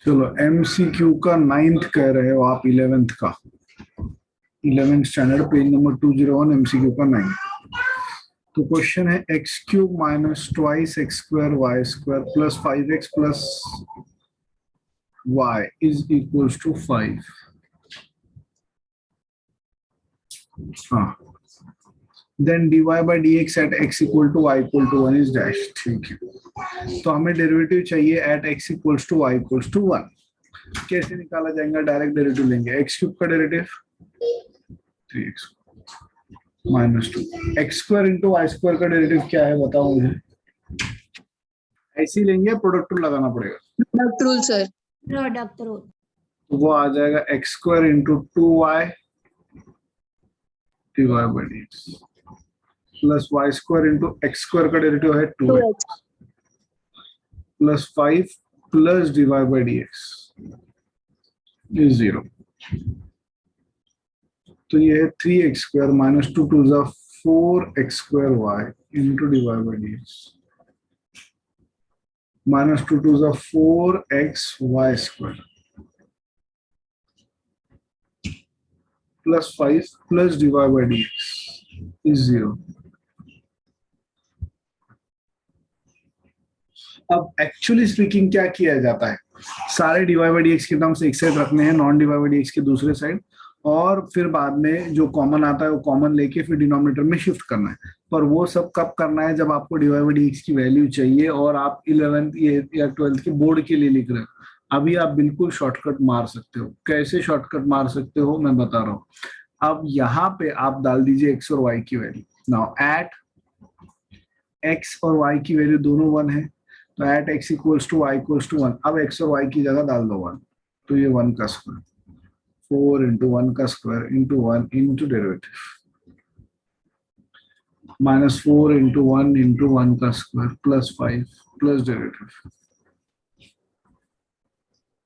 चलो एमसीक्यू का 9th कह रहे हो आप, 11th का, 11th standard page number 201 MCQ का 9। तो क्वेश्चन है x cube minus twice x square y square plus 5x plus y is equals to 5। हाँ, then dy by dx at x equal to y equal to 1 is dash। ठीक है, तो हमें derivative चाहिए at x equals to y equals to 1। कैसे निकाला जाएगा? Direct derivative लेंगे। एक्स क्यूब का derivative 3x minus 2, x square into y square का डेरिवेटिव क्या है बताओ मुझे। ऐसे ही लेंगे या प्रोडक्ट रूल लगाना पड़ेगा? Product rule sir. Product rule. तो वो आ जाएगा x square into 2y divide by dx plus y square into x square का डेरिवेटिव है 2x plus 5 plus divide by dx is 0। तो ये है 3x स्क्वायर माइनस 2 टू ज़ा 4x square y into divide by dx minus 2 टू ज़ा 4x y square plus 5 plus divide by dx is 0। अब एक्चुअली स्पीकिंग क्या किया जाता है, सारे डिवाइड बाई dx के टर्म से एक साइड रखने हैं, नॉन डिवाइड बाई dx के दूसरे साइड, और फिर बाद में जो कॉमन आता है वो कॉमन लेके फिर डिनोमिनेटर में शिफ्ट करना है। पर वो सब कब करना है? जब आपको डिवाइड बाई dx की वैल्यू चाहिए और आप 11th या 12th के बोर्ड के लिए लिख रहे हो। अभी आप बिल्कुल शॉर्टकट मार सकते हो। कैसे शॉर्टकट मार सकते हो मैं बता रहा हूँ। अब यहाँ पे आप डाल दीजिए x और y की वैल्यू। नाउ एट x और y की वैल्यू दोनों 1 है, तो at x equals to y equals to 1। अब x और y की जगह डाल दो 1, तो ये 1 का स्क्वायर 4 इंटू 1 का square into 1 into derivative minus 4 into 1 into 1 का square plus 5 plus derivative.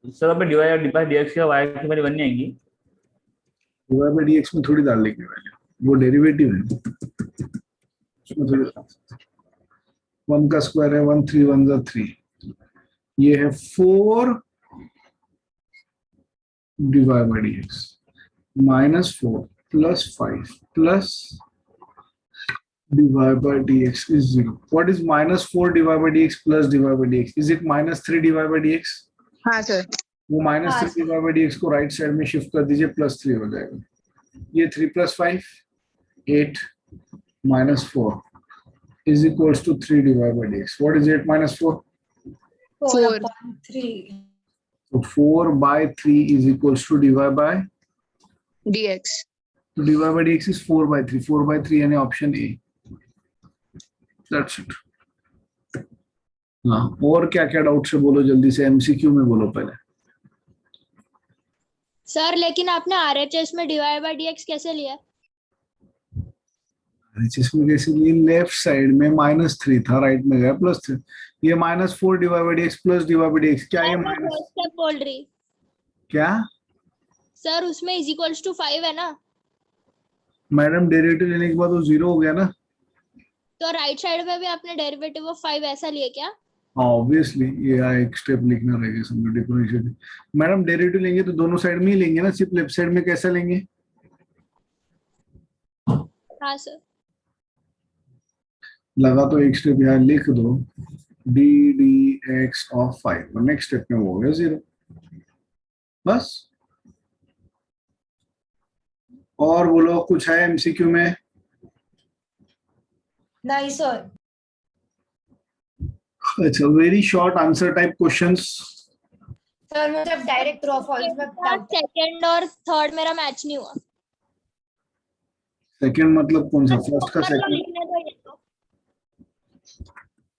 Sir अब डिवाइड बाय dx का y की वैल्यू 1 नहीं आएगी। डिवाइड बाय dx में थोड़ी डाल लेंगे वैल्यू, वो डेरिवेटिव है, उसमें थोड़ी 1 का स्क्वायर है 1, 3 1 जा 3, ये है 4 divide by dx minus 4 plus 5 plus divide by dx is 0. What is minus 4 divided by dx plus divided by dx? Is it minus 3 divided by dx? हाँ सर। वो माइनस 3 डिवाइड बाई dx को right side में shift कर दीजिए, plus 3 हो जाएगा। ये 3 plus 5 8 minus 4 is equals to 3 divide by dx। What is 8 minus 4? 4/3। तो 4 by 3 is equals to divide by dx। तो divide by dx is 4 by 3, 4 by 3 यानी ऑप्शन ए। That's it. हाँ, और क्या क्या डाउट से बोलो, जल्दी से एमसीक्यू में बोलो पहले। सर लेकिन आपने आरएचएस में डिवाइड बाय डीएक्स कैसे लिया? जिसमें कैसे लिए? लेफ्ट साइड में -3 था, राइट में गया +3। ये -4 divide by dx plus divide by dx क्या? ये माइनस स्टेप बोल रही क्या सर, उसमें इज इक्वल्स टू 5 है ना मैडम? डेरिवेटिव लेने के बाद वो 0 हो गया ना। तो राइट साइड में भी आपने डेरिवेटिव ऑफ 5 ऐसा लिया क्या? ऑब्वियसली ये एक स्टेप लिखना रहेगा, समझो डिफरेंशिएट। मैडम डेरिवेटिव लेंगे तो दोनों साइड में ही लेंगे ना, सिर्फ लेफ्ट साइड में कैसा लेंगे? हाँ सर। लगा तो एक स्टेप यहाँ लिख दो, डी डी एक्स ऑफ 5, और नेक्स्ट स्टेप में वो हो गया 0 बस। और बोलो कुछ है एमसीक्यू में? नहीं सर। अच्छा, very short answer type questions. Sir मुझे डायरेक्ट ट्रू फॉल्स में डाउट है। सेकंड और थर्ड मेरा मैच नहीं हुआ। सेकंड मतलब कौन सा? फर्स्ट का मतलब सेकंड? लिखने को ये तो।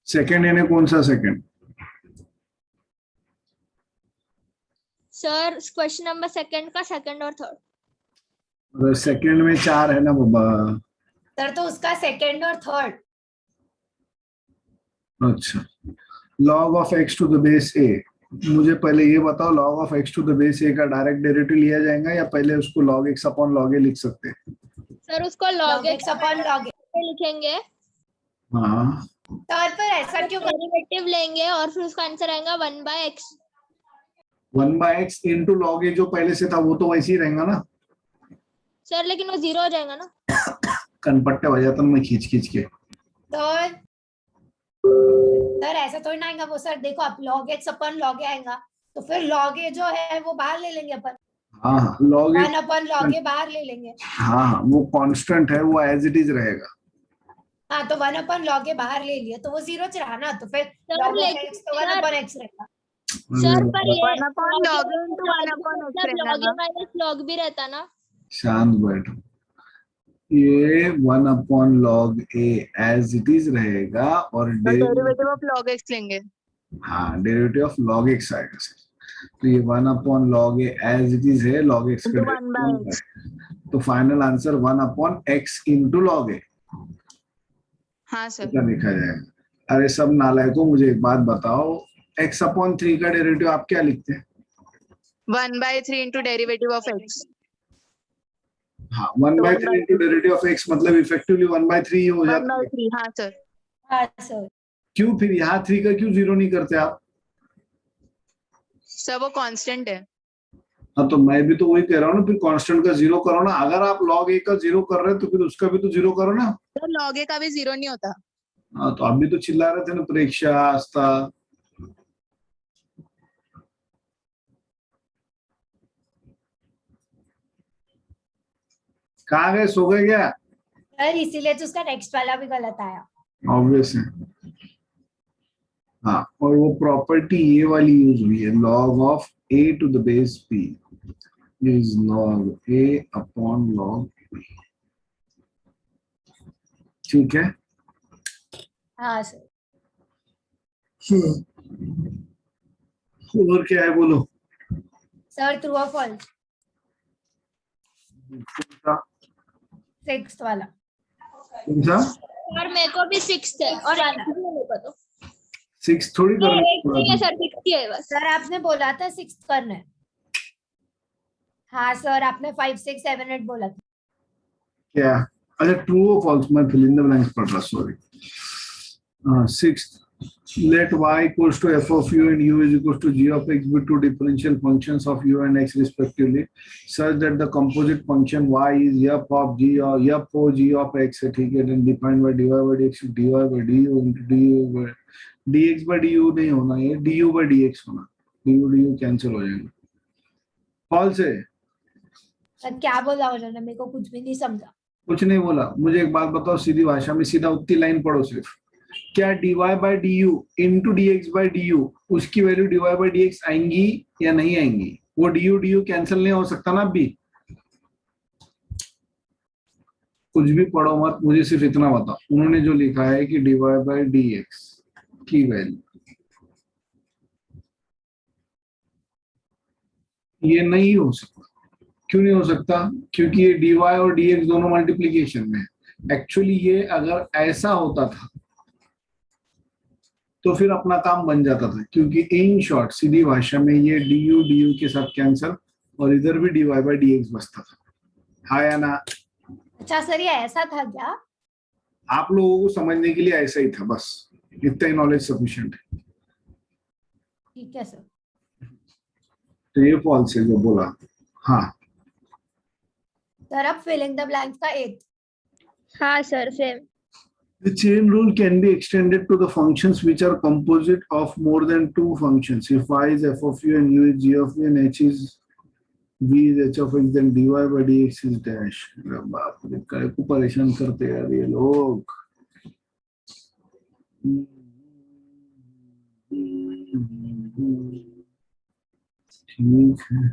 सेकंड यानी कौन सा second? Sir question number second का सेकंड और थर्ड। सेकंड में 4 है ना बाबा। सर तो उसका सेकंड और थर्ड। अच्छा, log of x to the base a। मुझे पहले ये बताओ, log of x to the base a का डायरेक्ट डेरिवेटिव लिया जाएगा या पहले उसको log x upon log a लिख सकते हैं? सर उसको log x अपॉन log लिखेंगे। हाँ, सर पर ऐसा क्यों? डेरिवेटिव लेंगे और फिर उसका आंसर आएगा 1/x। 1/x इंटू लॉग ए जो पहले से था वो तो वैसे ही रहेगा ना। सर लेकिन वो 0 हो जाएगा ना। कनपट्टे हो जाता मैं खींच खींच के। सर ऐसा थोड़ी ना आएगा वो सर, देखो आप log x upon log a आएगा तो फिर log a जो है वो बाहर ले लेंगे अपन, हाँ हाँ log A, 1 upon log a बाहर ले लेंगे। हाँ हाँ वो कांस्टेंट है, वो एज इट इज रहेगा। हाँ तो 1 अपन log a बाहर ले लिया तो वो 0 च रहा ना, तो फिर सर log of लेकिन x तो 1 सर अपन x रहेगा। सर पर ये 1 upon log a into 1 upon x मतलब रहेगा log ना। a माइनस log भी रहता ना। शांत बैठो, ये 1/log a as it is रहेगा और तो डेरिवेटिव ऑफ log x लेंगे। हाँ डेरिवेटिव ऑफ log x आएगा सर। तो ये 1/log a as it is है, log x Into का 1 by derivative है। तो final answer 1/x into log a हाँ सर। क्या लिखा जाएगा। अरे सब नालायकों, मुझे एक बात बताओ, x/3 का डेरिवेटिव आप क्या लिखते हैं? 1/3 into derivative of x। हाँ 1/3 into डेरिवेटिव ऑफ x मतलब इफेक्टिवली 1/3 ही हो जाता है। 1/3 हाँ सर। हाँ सर। क्यों फिर यहाँ 3 का क्यों 0 नहीं करते आप? सर वो कांस्टेंट है। हाँ तो मैं भी तो वही कह रहा हूँ ना, फिर कांस्टेंट का 0 करो ना। अगर आप log a का 0 कर रहे हो तो फिर उसका भी तो 0 करो ना। तो log a का भी 0 नहीं होता। हाँ तो आप भी तो चिल्ला रहे थे ना, परीक्षा आस्था। कहाँ गए, सो गए क्या? सर इसीलिए तो उसका नेक्स्ट वाला भी गलत आया। ऑब्वियस है। हाँ और वो प्रॉपर्टी ये वाली यूज हुई है, log of a to the base p is log a upon log p। ठीक है। हाँ सर। और क्या है बोलो। सर ट्रू और फॉल्स, 6th वाला। कौन सा? सर मेरे को भी 6 है और आंसर भी मेरे को तो 6 थोड़ी ये करना एक नहीं है सर, 6 ही है बस। सर आपने बोला था 6th करना है। हाँ सर आपने 5 6 7 8 बोला था। क्या? अच्छा ट्रू और फॉल्स, मैं फिल इन द ब्लैंक्स पढ़ रहा, sorry. 6th, let y equals to f of u and u is equals to g of x be two differential functions of u and x respectively such that the composite function y is f of g or f o g of x है, ठीक है, then defined by dy by dx dy by du into du by dx by du नहीं होना, ये du by dx होना, du cancel हो जाएगा। False है। सर क्या बोला उन्होंने, मेरे को कुछ भी नहीं समझा। कुछ नहीं बोला। मुझे एक बात बताओ सीधी भाषा में, सीधा उतनी लाइन पढ़ो सिर्फ। क्या dy by d u into d x by d u उसकी वैल्यू dy बाई डी एक्स आएंगी या नहीं आएंगी? वो डी यू कैंसिल नहीं हो सकता ना अभी। कुछ भी पढ़ो मत, मुझे सिर्फ इतना बताओ, उन्होंने जो लिखा है कि dy बाई डी एक्स की वैल्यू ये नहीं हो सकता। क्यों नहीं हो सकता? क्योंकि ये dy और dx दोनों मल्टीप्लीकेशन में है। एक्चुअली ये अगर ऐसा होता था तो फिर अपना काम बन जाता था, क्योंकि इन शॉर्ट सीधी भाषा में ये डी यू के साथ कैंसिल और इधर भी dy बाई डी एक्स बचता था। हाँ या ना? अच्छा सर ये ऐसा था क्या? आप लोगों को समझने के लिए ऐसा ही था, बस इतना ही नॉलेज सफिशिएंट है। ठीक है सर। तो ये फॉल्स है जो बोला। हाँ सर अब फिलिंग द ब्लैंक्स का 8th। हाँ sir same. The chain rule can be extended to the functions which are composite of more than two functions. If y is f of u and u is g of u and h is v is h of x, then dy by dx is dash. बाप रे, काय को परेशान करते यार ये लोग। ठीक है,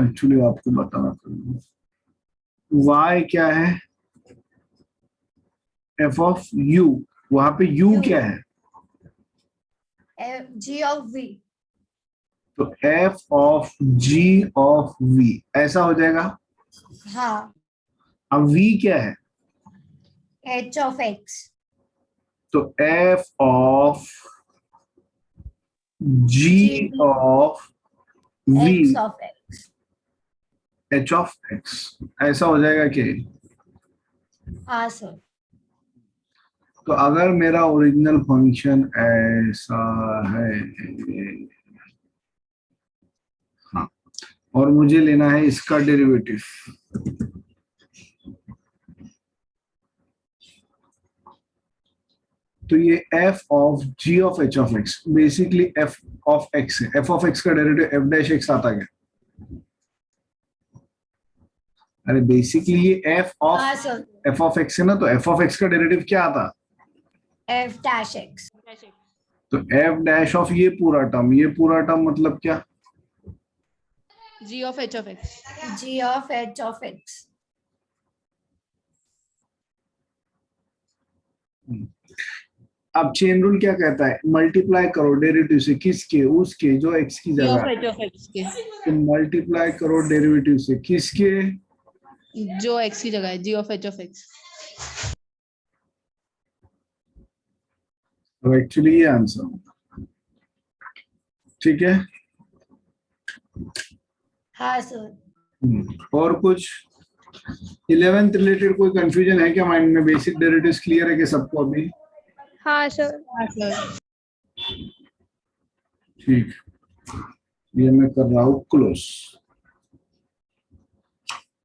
एक्चुअली आपको बताना पड़ेगा y क्या है, f ऑफ u, वहां पे u क्या है? g of v। तो f of g of v ऐसा हो जाएगा। हाँ। अब v क्या है? h of x। तो f of g of v x of x। h of x ऐसा हो जाएगा कि? हाँ सर। तो अगर मेरा ओरिजिनल फंक्शन ऐसा है, और मुझे लेना है इसका डेरिवेटिव। तो ये f of g of h of x basically f of x है। f ऑफ x का डेरिवेटिव f डैश x आता है। अरे बेसिकली ये f ऑफ हाँ सर, f ऑफ x है ना, तो f ऑफ x का डेरिवेटिव क्या आता? f dash x. तो f डैश ऑफ ये पूरा टर्म मतलब क्या? G of H of X. g of h of x. अब चेन रूल क्या कहता है? मल्टीप्लाई करो डेरिवेटिव से, किसके? उसके जो x की G of जगह। H of X के तो मल्टीप्लाई करो डेरिवेटिव से, किसके? जो X की जगह है G of H of X. तो एक्चुअली ये आंसर होगा। ठीक है। हाँ सर, और कुछ 11th रिलेटेड कोई कंफ्यूजन है क्या माइंड में? बेसिक डेरिवेटिव्स क्लियर है कि सबको अभी? हाँ सर। हाँ सर. ठीक, ये मैं कर रहा हूँ क्लोज।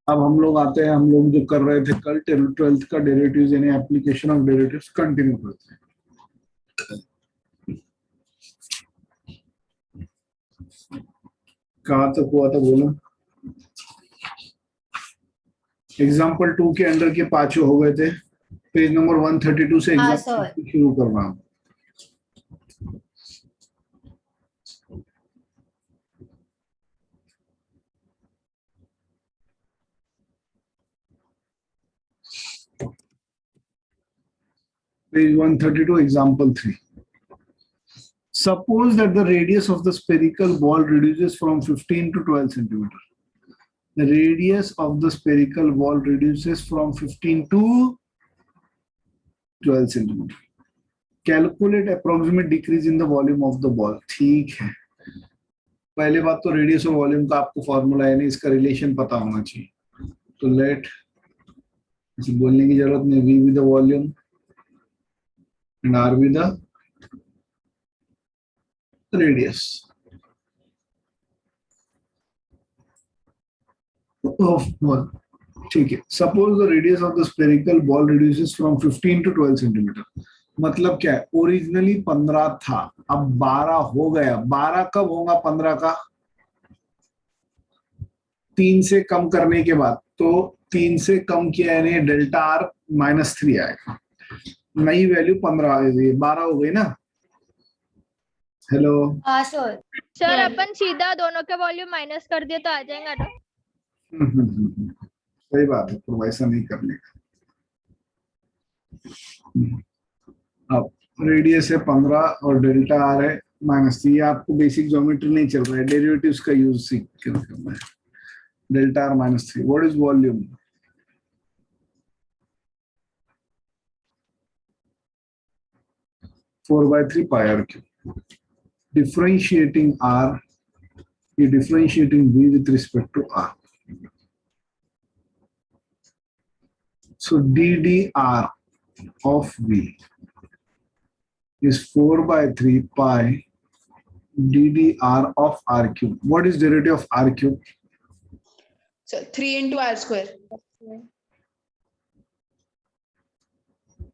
अब हम लोग आते हैं, हम लोग जो कर रहे थे कल 12th का डेरिवेटिव्स यानी एप्लीकेशन ऑफ डेरिवेटिव्स कंटिन्यू करते हैं। कहाँ तक हुआ था बोलो? एग्जाम्पल 2 के अंडर के 5 हो गए थे। पेज नंबर 132 से हाँ, एग्जाम्पल शुरू कर रहा हूँ। Page 132, example 3. Suppose that the radius of the spherical ball reduces from 15 to 12 centimeter. The radius of the spherical ball reduces from 15 to 12 centimeter. Calculate approximate decrease in the volume of the ball. ठीक है, पहले बात तो radius और volume का आपको formula यानी इसका रिलेशन पता होना चाहिए। तो लेट, इसे बोलने की जरूरत नहीं, v with the volume and r with the radius of ball. ठीक है, suppose the radius of the spherical ball reduces from 15 to 12 centimetre. मतलब क्या है? ओरिजिनली 15 था, अब 12 हो गया। 12 कब होगा 15 का? 3 से कम करने के बाद। तो 3 से कम किया यानी डेल्टा r -3 आएगा। नई वैल्यू 15 आ गई, 12 हो गई ना। हेलो, हाँ सर, सर अपन सीधा दोनों के वॉल्यूम माइनस कर दिए तो आ जाएगा ना? सही बात है, पर वैसा नहीं करने का। अब रेडियस है 15 और डेल्टा आर है -3। ये आपको बेसिक ज्योमेट्री नहीं चल रहा है, डेरिवेटिव्स का यूज सीख कर करना है। Delta r -3, what is volume? Four by 3 pi r cube. Differentiating r, ये differentiating v with respect to r. So ddr of v is 4 by 3 pi ddr of r cube. What is derivative of r cube? So 3 into R square.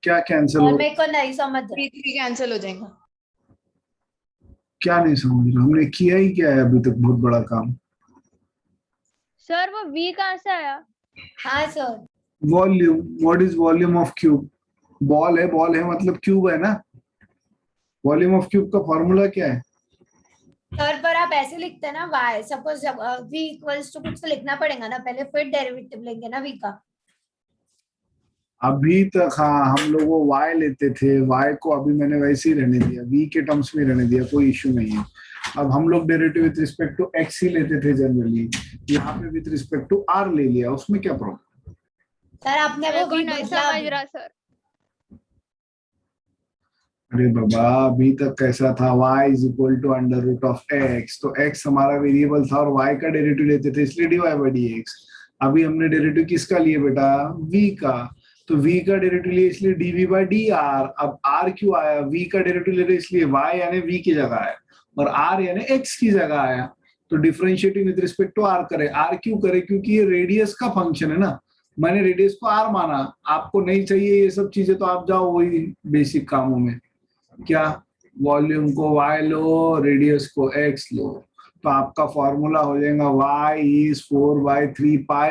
क्या cancel और हो? मेरे को नहीं समझ रहा। 3 cancel हो जाएगा. क्या नहीं समझ रहा? हमने किया ही क्या है अभी तक बहुत बड़ा काम। सर वो v कहाँ से आया? हाँ sir, volume, what is volume of cube? Ball है मतलब क्यूब है ना। वॉल्यूम ऑफ क्यूब का फॉर्मूला क्या है? सर पर आप ऐसे लिखते हैं ना y, suppose v equals to कुछ तो लिखना पड़ेगा ना पहले, फिर डेरिवेटिव लेंगे ना v का। अभी तक हाँ हम लोग वो y लेते थे, y को अभी मैंने वैसे ही रहने दिया, v के टर्म्स में रहने दिया, कोई इश्यू नहीं है। अब हम लोग derivative with respect to x ही लेते थे जनरली, यहाँ पे विद रिस्पेक्ट टू r ले लिया, उसमें क्या प्रॉब्लम? सर आपने वो मेरे को v नहीं बदला समझ अभी। रहा सर। अरे बाबा अभी तक कैसा था? y is equal to under root of x, तो x हमारा वेरिएबल था और y का डेरिवेटिव लेते थे इसलिए dy बाई dx। अभी हमने डेरिवेटिव किसका लिए बेटा? v का, तो v का डेरिवेटिव लिए इसलिए dv बाई dr। अब r क्यों आया? v का डेरिवेटिव ले रहे इसलिए y यानी v की जगह आया और r यानी x की जगह आया। तो differentiating with respect to r करे। आर क्यों करे? क्योंकि ये रेडियस का फंक्शन है ना, मैंने रेडियस को आर माना। आपको नहीं चाहिए ये सब चीजें तो आप जाओ वही बेसिक कामों में, क्या वॉल्यूम को y लो, रेडियस को x लो, तो आपका फॉर्मूला हो जाएगा y is 4/3 pi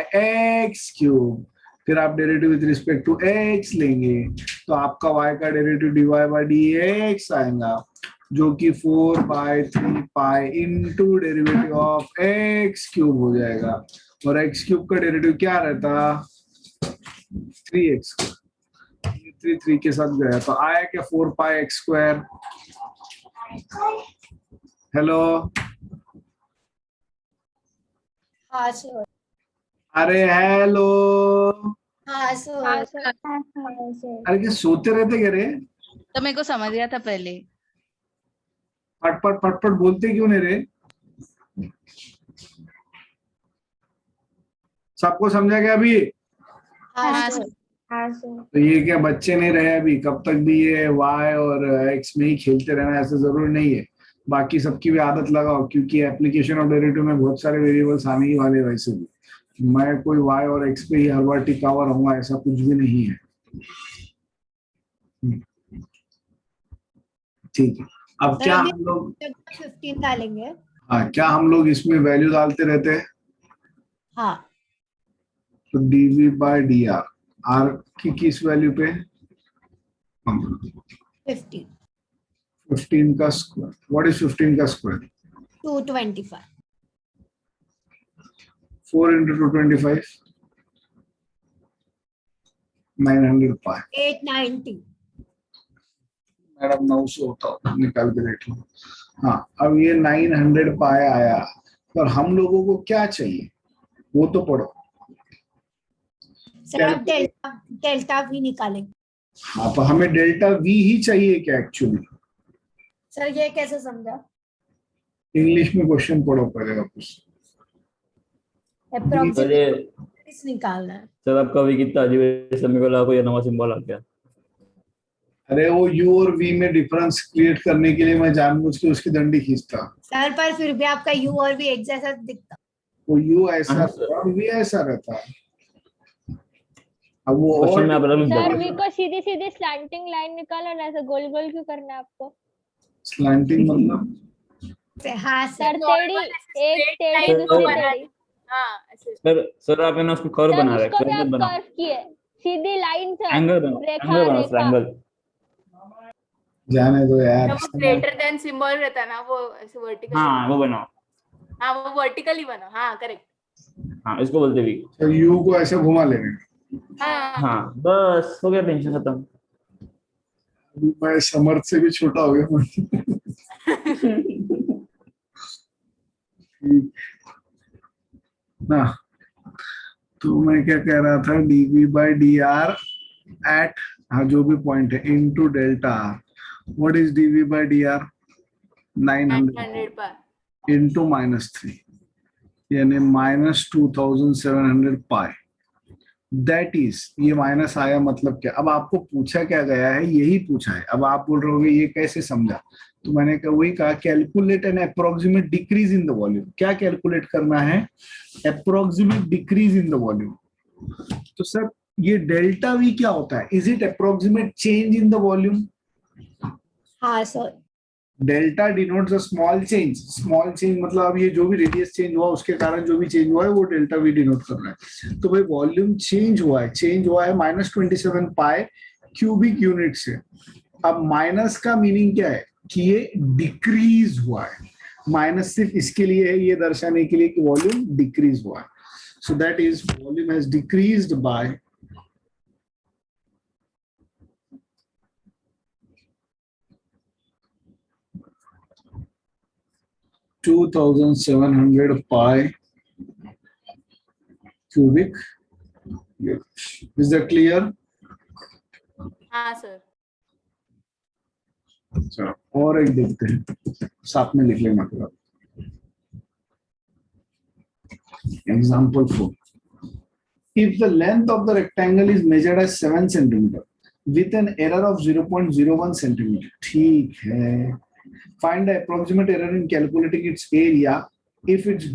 x cube. फिर आप derivative with respect to x लेंगे तो आपका y का डेरिवेटिव dy/dx आएगा, जो कि 4/3 pi into derivative of x cube हो जाएगा। और x क्यूब का डेरिवेटिव क्या रहता? 3x। 3 के साथ गया तो आया क्या? 4πx²। हेलो, हाँ सर। अरे हेलो, हाँ सर। अरे क्या सोते रहते क्या रे? तो मेरे को समझ गया था पहले। पटपट पटपट बोलते क्यों नहीं रे? सबको समझा गया अभी? हाँ सर। सर। तो ये क्या बच्चे नहीं रहे अभी? कब तक भी ये y और x में ही खेलते रहना ऐसा जरूरी नहीं है। बाकी सबकी भी आदत लगाओ, क्योंकि एप्लीकेशन ऑफ डेरिवेटिव में बहुत सारे वेरिएबल्स आने ही वाले। वैसे भी मैं कोई y और x पे ही हर बार टिका हुआ रहूंगा ऐसा कुछ भी नहीं है। ठीक है, अब क्या हम लोग 15 डालेंगे। हाँ, क्या हम लोग इसमें वैल्यू डालते रहते हैं? हाँ तो dv/dr r की किस वैल्यू पे? 15 15 का स्क्वायर। व्हाट इज 15 का स्क्वायर? 225 4 into 225 900 पाई। 890। मैडम 900 होता हो, निकाल के देख लो। हाँ, अब ये 900 पाई आया, पर हम लोगों को क्या चाहिए वो तो पढ़ो। सर अब डेल्टा भी निकालेंगे। हाँ, तो हमें डेल्टा वी ही चाहिए क्या एक्चुअली? सर ये कैसे समझा? इंग्लिश में क्वेश्चन पढ़ो पहले वापस। अप्रोक्सीमेट निकालना है। सर आपका भी कितना अजीब है, सेमीकोलन को ये नवा सिंबल आ गया। अरे वो यू और वी में डिफरेंस क्रिएट करने के लिए मैं जानबूझ के उसकी डंडी खींचता। सर पर फिर भी आपका यू और भी एक जैसा दिखता। वो यू ऐसा हाँ, रहता और वी ऐसा रहता है। अब वो क्वेश्चन और में आप अलग लिख सर दो। वी को सीधी सीधी स्लैंटिंग लाइन निकालो ना, ऐसे गोल गोल क्यों करना है आपको? स्लैंटिंग मतलब हाँ सर सर। टेढ़ी, एक टेढ़ी दूसरी टेढ़ी। सर आप है ना उसको कर्व सर बना रहे उसको भी हैं, आप बनाओ, कर्व किए, सीधी लाइन सर, एंगल बनाओ, रेखा एंगल बनाओ सर, रेखा। एंगल। जाने दो यार। वो ग्रेटर देन सिंबल रहता है ना, वो ऐसे वर्टिकल। हाँ वो बनाओ। हाँ वो वर्टिकली बना। हाँ करेक्ट। हाँ इसको बोलते भी। तो यू को ऐसे घुमा लेंगे। हाँ हाँ बस हो गया, टेंशन खत्म। अभी मैं समर्थ से भी छोटा हो गया। ना, तो मैं क्या कह रहा था? dv/dr एट, हाँ जो भी पॉइंट है, into delta R. What is dv/dr? 900 900 पर इनटू -3, यानी -2700 पाई। दैट इज, ये माइनस आया मतलब क्या? अब आपको पूछा क्या गया है? यही पूछा है। अब आप बोल रहे होगे ये कैसे समझा? तो मैंने वही कहा, calculate an approximate decrease in the volume. क्या कैलकुलेट करना है? Approximate decrease in the volume. तो सर ये डेल्टा वी क्या होता है? Is it approximate change in the volume? हाँ सर। Delta denotes a small change. Small change मतलब अब ये जो भी रेडियस चेंज हुआ उसके कारण जो भी चेंज हुआ है वो डेल्टा वी डिनोट कर रहा है। तो भाई वॉल्यूम चेंज हुआ है, -27 पाई क्यूबिक यूनिट से। अब माइनस का मीनिंग क्या है? कि ये डिक्रीज हुआ है। माइनस सिर्फ इसके लिए है, ये दर्शाने के लिए कि वॉल्यूम डिक्रीज हुआ है। So that is volume has decreased bye 2700 pi cubic units. Is that clear? हाँ सर। चलो और एक देखते हैं, साथ में लिख लेना पूरा। Example 4. If the length of the rectangle is measured as 7 centimeter with an error of 0.01 centimeter, ठीक है, find the approximate error in calculating its area if it's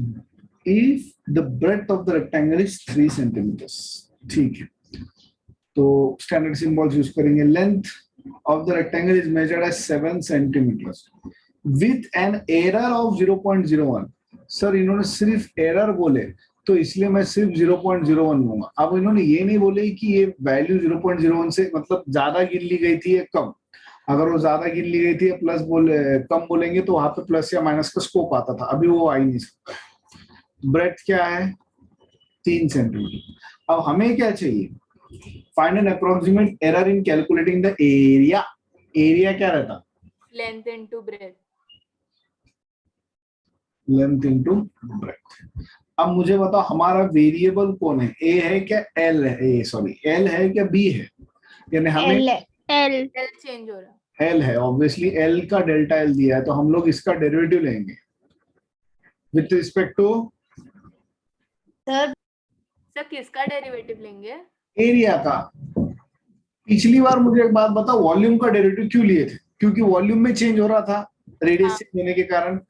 if the breadth of the rectangle is 3 centimeters. ठीक है, तो standard symbols use करेंगे. Length of the rectangle is measured as 7 centimetres with an error of 0.01. Sir इन्होंने सिर्फ error बोले तो इसलिए मैं सिर्फ 0.01 लूंगा. अब इन्होंने ये नहीं बोले कि ये वैल्यू 0.01 से मतलब ज्यादा गिन ली गई थी या कम. अगर वो ज्यादा गिन ली गई थी या प्लस कम बोलेंगे तो वहां पे प्लस या माइनस का स्कोप आता था. अभी वो आ ही नहीं सकता. ब्रेथ क्या है? 3 सेंटीमीटर. अब हमें क्या चाहिए? Find N approximate error in calculating the area. Area क्या रहता? Length into breadth. Length into breadth. अब मुझे बताओ हमारा वेरिएबल कौन है? ए है क्या एल है? सॉरी एल है क्या बी है? यानी हमें L है. एल एल चेंज हो रहा. एल है. ऑब्वियसली एल का डेल्टा एल दिया है तो हम लोग इसका डेरिवेटिव लेंगे with respect to sir sir किसका डेरिवेटिव लेंगे? एरिया का. पिछली बार मुझे एक बात बताओ, वॉल्यूम का डेरिवेटिव क्यों लिए थे? क्योंकि वॉल्यूम में चेंज हो रहा था रेडियस चेंज होने के कारण.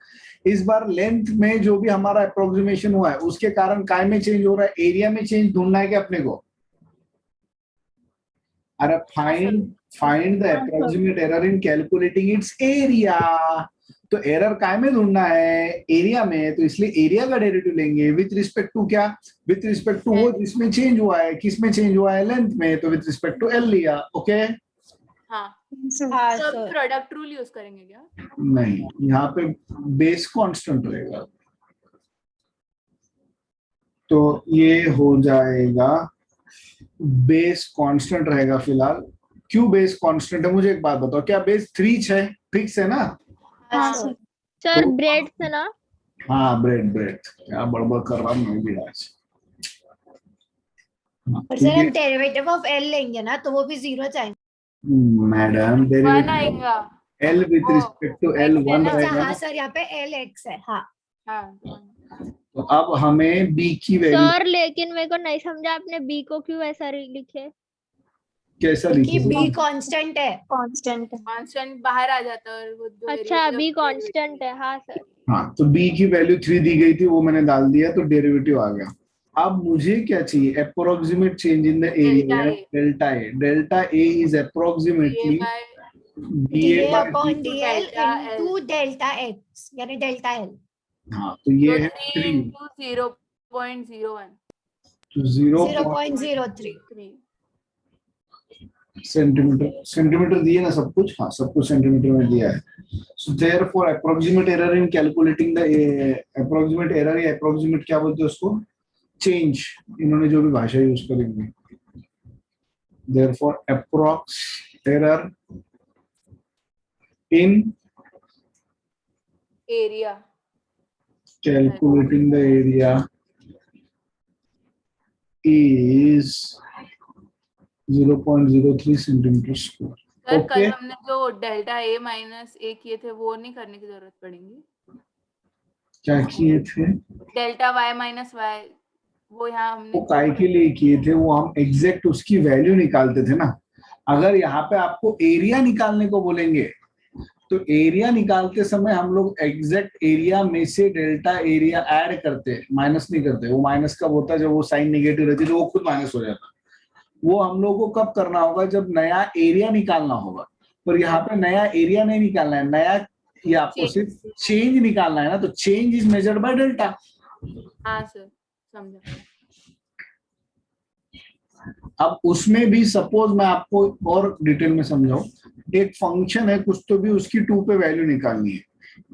इस बार लेंथ में जो भी हमारा अप्रोक्सीमेशन हुआ है उसके कारण काय में चेंज हो रहा है? एरिया में चेंज ढूंढना है क्या अपने को? अरे find the approximate error in calculating it's area. तो एरर काय में ढूंढना है? एरिया में. तो इसलिए एरिया का डेरिवेटिव लेंगे विथ रिस्पेक्ट टू क्या? विथ रिस्पेक्ट टू वो जिसमें चेंज हुआ है. किस में चेंज हुआ है? लेंथ में. तो विथ रिस्पेक्ट टू एल लिया. ओके. हाँ हाँ तो सर. प्रोडक्ट रूल यूज करेंगे क्या? नहीं, यहाँ पे बेस कांस्टेंट रहेगा तो ये हो जाएगा बेस कांस्टेंट रहेगा फिलहाल. क्यों बेस कांस्टेंट है? मुझे एक बात बताओ, क्या बेस 3 है? फिक्स है ना? हाँ सर. सर ब्रेड से ना. हाँ ब्रेड ब्रेड क्या बड़बड़ कर रहा हूँ मैं भी आज. हाँ, पर तो सर हम ये डेरिवेटिव ऑफ एल लेंगे ना तो वो भी 0 चाहिए. मैडम 1 डेरिवेटिव आएगा. L with oh, respect to L X है 1 ना? अच्छा रहेगा हाँ ना. सर, यहाँ पे एल एक्स है. हाँ हाँ तो अब हमें बी की वैल्यू सर लेकिन मेरे को नहीं समझा आपने बी को क्यों ऐसा लिखे. कैसा क्योंकि लिखी? बी कांस्टेंट है. Constant है. कांस्टेंट बाहर आ जाता है और वो जो अच्छा variable B of derivative constant है. हाँ सर. हाँ, तो बी की वैल्यू 3 दी गई थी वो मैंने डाल दिया तो डेरिवेटिव आ गया. अब मुझे क्या चाहिए? Approximate change in the area. Delta A. Delta A. Delta A is A approximately by D A D by upon D L delta into delta x यानी डेल्टा एल. हाँ, तो ये तो है 3 3 into 0.01. तो 0.03. 3. सेंटीमीटर. सेंटीमीटर दिए ना सब कुछ? हाँ सब कुछ सेंटीमीटर में दिया है. So therefore approximate error in calculating the approximate error या अप्रोक्सीमेट क्या बोलते हैं उसको? चेंज. इन्होंने जो भी भाषा यूज करेंगे. Therefore approx error in Area. calculating the area is 0.03 centimeter square. Sir कल Okay. हमने जो डेल्टा ए माइनस ए किए थे वो नहीं करने की जरूरत पड़ेगी. क्या किए थे? डेल्टा वाई माइनस वाई वो यहाँ हमने वो काय के लिए किए थे? वो हम एग्जैक्ट उसकी वैल्यू निकालते थे ना. अगर यहाँ पे आपको एरिया निकालने को बोलेंगे तो एरिया निकालते समय हम लोग एग्जैक्ट एरिया में से डेल्टा एरिया ऐड करते, माइनस नहीं करते. वो माइनस कब होता है? जब वो साइन नेगेटिव रहती है तो वो खुद माइनस हो जाता. वो हम लोग को कब करना होगा? जब नया एरिया निकालना होगा. पर यहाँ पे नया एरिया नहीं निकालना है, नया ये आपको सिर्फ चेंज निकालना है ना. तो change is measured by delta. हाँ सर समझा. अब उसमें भी सपोज मैं आपको और डिटेल में समझाऊं. एक फंक्शन है कुछ तो भी उसकी 2 पे वैल्यू निकालनी है.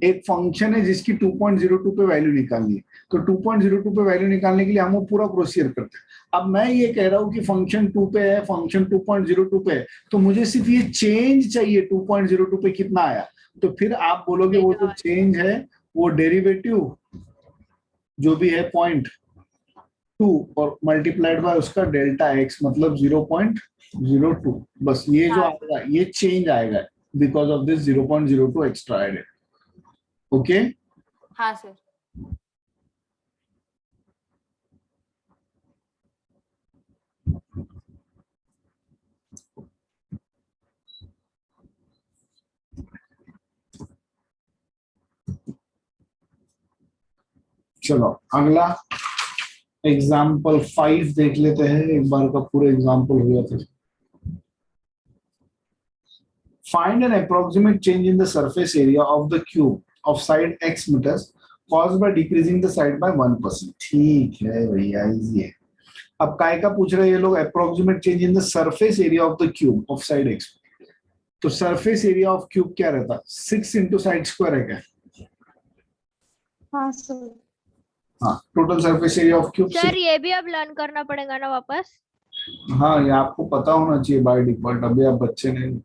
एक फंक्शन है जिसकी 2.02 पे वैल्यू निकालनी है. तो 2.02 पे वैल्यू निकालने के लिए हम वो पूरा प्रोसीजर करते हैं. अब मैं ये कह रहा हूँ कि फंक्शन 2 पे है, फंक्शन 2.02 पे है, तो मुझे सिर्फ ये चेंज चाहिए 2.02 पे कितना आया. तो फिर आप बोलोगे वो जो चेंज है वो डेरिवेटिव जो भी है 0.2 और मल्टीप्लाइड बाय उसका डेल्टा एक्स मतलब 0.02. बस ये जो आएगा ये चेंज आएगा because of this 0.02 extra added. Okay. हाँ सर. चलो अगला एग्जाम्पल 5 देख लेते हैं, एक बार का पूरा एग्जाम्पल हो जाता है। Find an approximate change in the surface area of the cube of side x meters caused by decreasing the side by 1%. ठीक है भैया, इजी है। अब काय का पूछ रहे हैं ये लोग, approximate change in the surface area of the cube of side x. तो सरफेस एरिया ऑफ क्यूब क्या रहता, 6 इंटू साइड स्क्वायर है क्या? हाँ सर। हाँ, total surface area of cube. Sir ये भी अब लर्न करना पड़ेगा ना वापस? हाँ, ये आपको पता होना चाहिए बाय डिफॉल्ट, अभी आप बच्चे नहीं।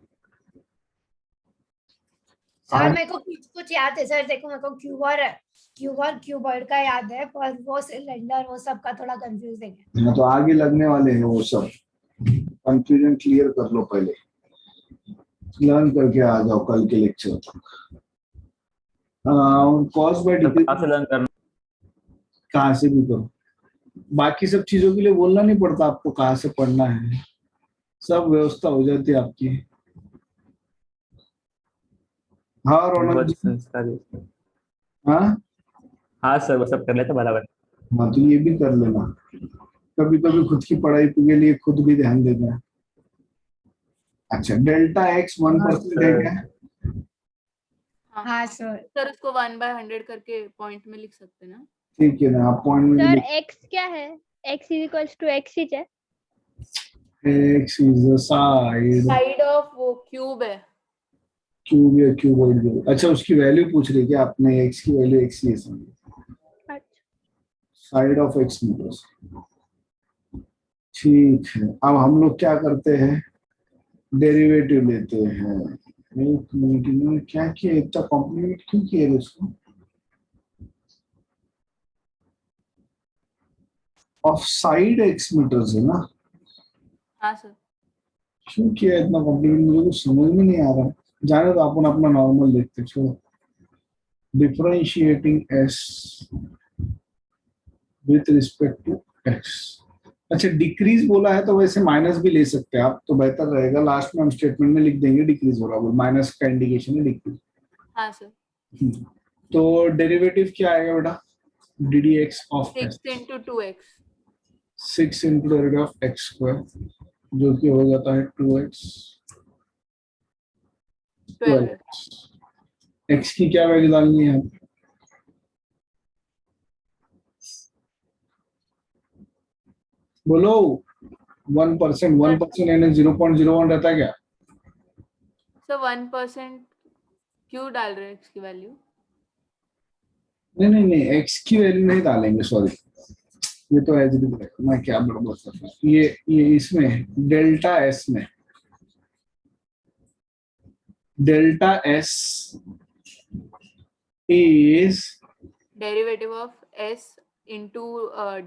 सर मेरे को कुछ याद है सर, देखो मेरे को क्यूबॉइड का याद है, पर वो सिलेंडर वो सब का थोड़ा कंफ्यूजिंग है। हाँ, तो आगे लगने वाले हैं वो सब, कंफ्यूजन क्लियर कर लो पहले, लर्न करके आ जाओ कल के लेक्चर तक। कॉज बाय कहाँ से लर्न करना? कहाँ से भी करो, बाकी सब चीजों के लिए बोलना नहीं पड़ता आपको कहाँ से पढ़ना है, सब व्यवस्था हो जाती है आपकी। हाँ रौनक जी। हाँ हाँ सर, वो सब कर लेते बराबर। हाँ, तो ये भी कर लेना, कभी कभी खुद की पढ़ाई के लिए खुद भी ध्यान देना है। अच्छा, डेल्टा एक्स 1% है क्या? हाँ सर। सर उसको 1/100 करके पॉइंट में लिख सकते हैं ना? ठीक है ना, आप पॉइंट में सर x क्या है? x इक्वल्स टू x ही है। x is the side side of वो क्यूब है। क्यूब या क्यूबॉइड जो, अच्छा उसकी वैल्यू पूछ रही क्या आपने? x की वैल्यू x ही है, समझ, साइड ऑफ x मीटर्स। ठीक है, अब हम लोग क्या करते हैं, डेरिवेटिव लेते हैं। एक मिनट में क्या किया, इतना कॉम्प्लीकेट क्यों किया इसको? ऑफ साइड x मीटर्स है ना? हाँ सर। क्यों किया इतना कॉम्प्लीकेट, मुझे कुछ समझ में नहीं आ रहा। जाने तो अपन अपना नॉर्मल देखते, छोड़ो। Differentiating s with respect to x। अच्छा, डिक्रीज बोला है तो वैसे माइनस भी ले सकते हैं आप, तो बेहतर रहेगा, लास्ट में हम स्टेटमेंट में लिख देंगे डिक्रीज हो रहा है, माइनस का इंडिकेशन है डिक्रीज। हाँ सर। तो डेरिवेटिव क्या आएगा बेटा? ddx of 6 into 2x। 6 into derivative of x square, जो कि हो जाता है 2x 12x। x की क्या वैल्यू डालनी है? बोलो 1%। 1% यानी 0.01 रहता है क्या? सर 1% क्यों डाल रहे हैं x की वैल्यू? नहीं, x की वैल्यू नहीं डालेंगे, सॉरी, ये तो एज इट इज, मैं क्या बड़बड़ कर रहा हूँ। ये इसमें डेल्टा s में, delta s is derivative of s into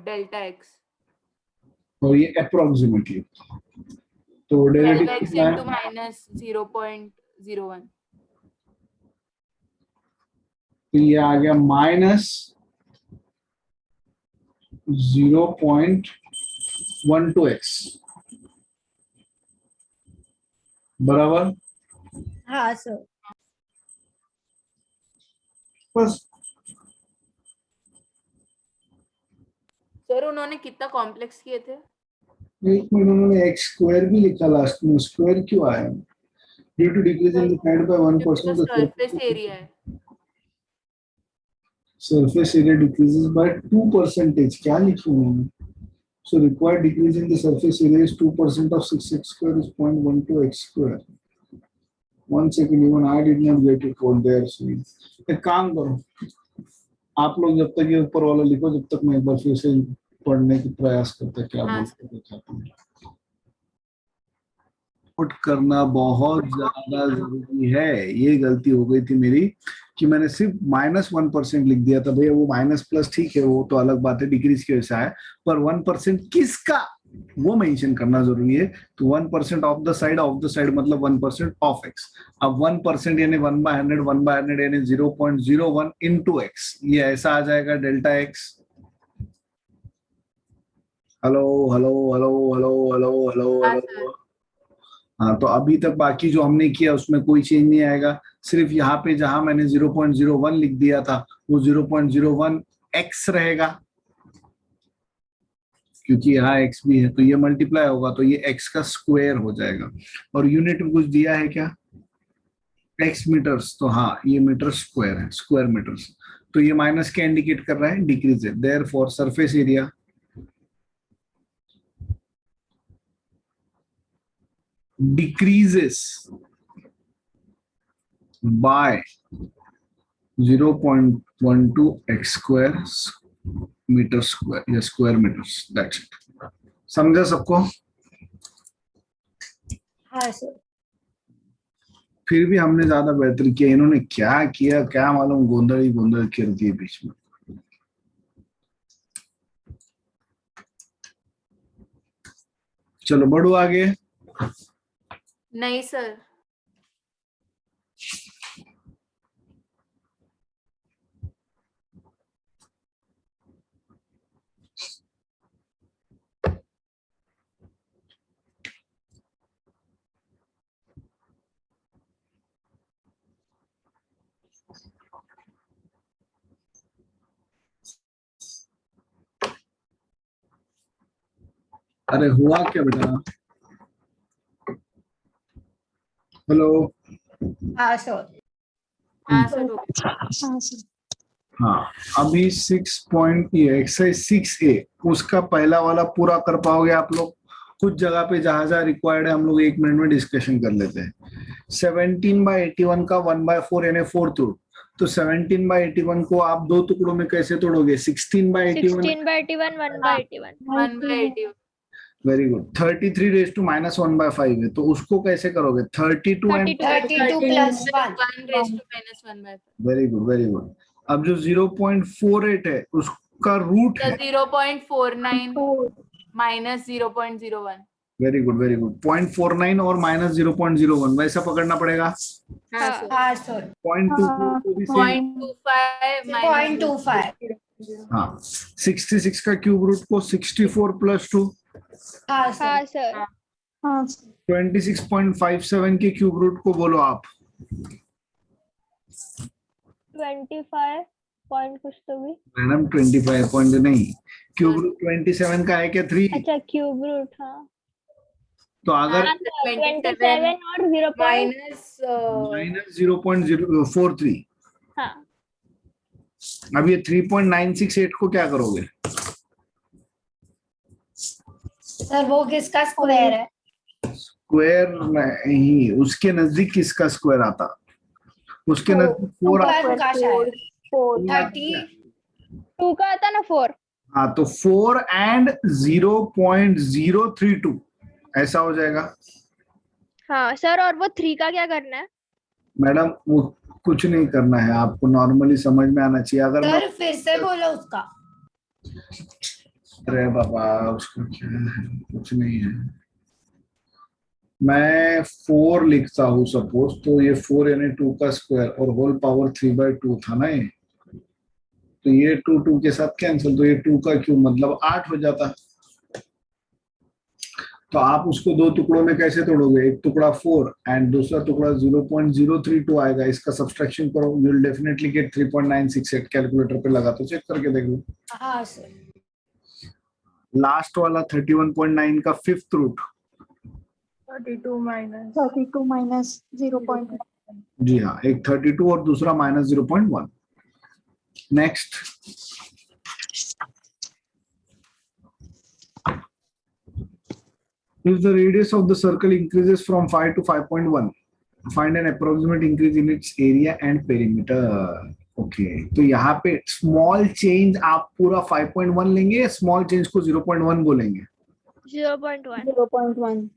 delta x। और ये अप्रोक्सीमेटली, तो 12x डेरिवेटिव कितना into है? minus 0.01। तो ये आ गया माइनस 0.12x बराबर। हाँ सर। बस सर उन्होंने कितना कॉम्प्लेक्स किए थे? एक मिनट, उन्होंने एक्स स्क्वायर भी लिखा लास्ट में, स्क्वायर क्यों आया? Due to decrease in the side by 1%, the surface area है। surface area decreases by 2%, क्या लिखी उन्होंने? So required decrease in the surface area is 2% of 6x square is 0.12x square. 1 second, even I did not get it out there. So एक काम करो, आप लोग जब तक ये ऊपर वाला लिखो, जब तक मैं एक बार फिर से पढ़ने की प्रयास करते क्या बोलते हैं। पुट करना बहुत ज्यादा जरूरी है। ये गलती हो गई थी मेरी कि मैंने सिर्फ -1% लिख दिया था। भैया वो माइनस प्लस ठीक है, वो तो अलग बात है, डिक्रीज की वजह से है, पर 1% किसका वो मेंशन करना जरूरी है। तो 1% ऑफ द साइड मतलब 1% ऑफ x। अब 1% यानी 1/100, 1/100 यानी 0.01 into x, ये ऐसा आ जाएगा delta x। Hello hello hello hello hello hello hello. हाँ, तो अभी तक बाकी जो हमने किया उसमें कोई चेंज नहीं आएगा, सिर्फ यहाँ पे जहां मैंने 0.01 लिख दिया था वो 0.01 x रहेगा, क्योंकि यहाँ x भी है तो ये मल्टीप्लाई होगा तो ये x का स्क्वायर हो जाएगा। और यूनिट में कुछ दिया है क्या, x मीटर्स, तो हाँ ये मीटर स्क्वायर है, स्क्वायर मीटर्स। तो ये माइनस क्या इंडिकेट कर रहा है, डिक्रीज है। Therefore surface area decreases by 0.12 x square meter square या square meters, that's it। समझा सबको? हाँ सर। फिर भी हमने ज्यादा बेहतर किया, इन्होंने क्या किया क्या मालूम, गोंदल ही गोंदल कर दिए बीच में। चलो बढ़ो आगे। नहीं सर। अरे हुआ क्या बेटा? हेलो। हाँ सर। हाँ सर हो गया। हाँ अभी 6 एक्सरसाइज 6A उसका पहला वाला पूरा कर पाओगे आप लोग? कुछ जगह पे जहां जहां रिक्वायर्ड है हम लोग 1 मिनट में डिस्कशन कर लेते हैं। 17/81 का 1/4 यानी 4th रूट, तो 17/81 को आप दो टुकड़ों में कैसे तोड़ोगे? 16/81 16/81 1/81 1/81 वेरी गुड। 33 रेज टू -1/5 है, तो उसको कैसे करोगे? 32 and 32 plus 1। 1 raised to -1/5 very good very good. अब जो 0.48 है उसका रूट तो है 0.49 minus 0.01। Very good very good. 0.49 और -0.01 वैसा पकड़ना पड़ेगा। हाँ सर। हाँ सर। 0.24 को भी same। 0.25 minus 0.25। हाँ 66 का क्यूब रूट को 64 + 2, हाँ सर। हाँ सर। 26.57 के क्यूब रूट को बोलो आप। 25 पॉइंट कुछ तो भी। मैडम 25 पॉइंट नहीं, क्यूब रूट 27 का है क्या 3? अच्छा क्यूब रूट। हाँ तो अगर हाँ, 27 और 0. minus -0.043, हाँ अब ये 3.968 को क्या करोगे? सर वो किसका स्क्वायर है? स्क्वायर नहीं, उसके नजदीक किसका स्क्वायर आता? उसके नजदीक 4 ऊपर का शायद 30। 2 का आता ना 4। हाँ तो 4 and 0.032 ऐसा हो जाएगा। हाँ सर, और वो 3 का क्या करना है? मैडम वो कुछ नहीं करना है, आपको नॉर्मली समझ में आना चाहिए। अगर मैं सर फिर से बोलो उसका। अरे बाबा उसको क्या है, कुछ नहीं है। मैं 4 लिखता हूँ सपोज, तो ये 4 यानी 2 का स्क्वायर और होल पावर 3/2 था ना ये, तो ये 2 के साथ कैंसिल, तो ये 2 का क्यूब मतलब 8 हो जाता। तो आप उसको दो टुकड़ों में कैसे तोड़ोगे? एक टुकड़ा 4 एंड दूसरा टुकड़ा 0.032 आएगा, इसका सब्सट्रैक्शन करो, you will definitely get 3.968। Calculator पे लगा तो चेक करके देख लो। हाँ सर। लास्ट वाला 31.9 का 5th रूट 32 minus 0.1। जी हाँ, एक 32 और दूसरा -0.1। Next, if the radius of the circle increases from 5 to 5.1, find an approximate increase in its area and perimeter। Okay तो यहाँ पे स्मॉल चेंज आप पूरा 5.1 लेंगे या स्मॉल चेंज को 0.1 बोलेंगे? 0.1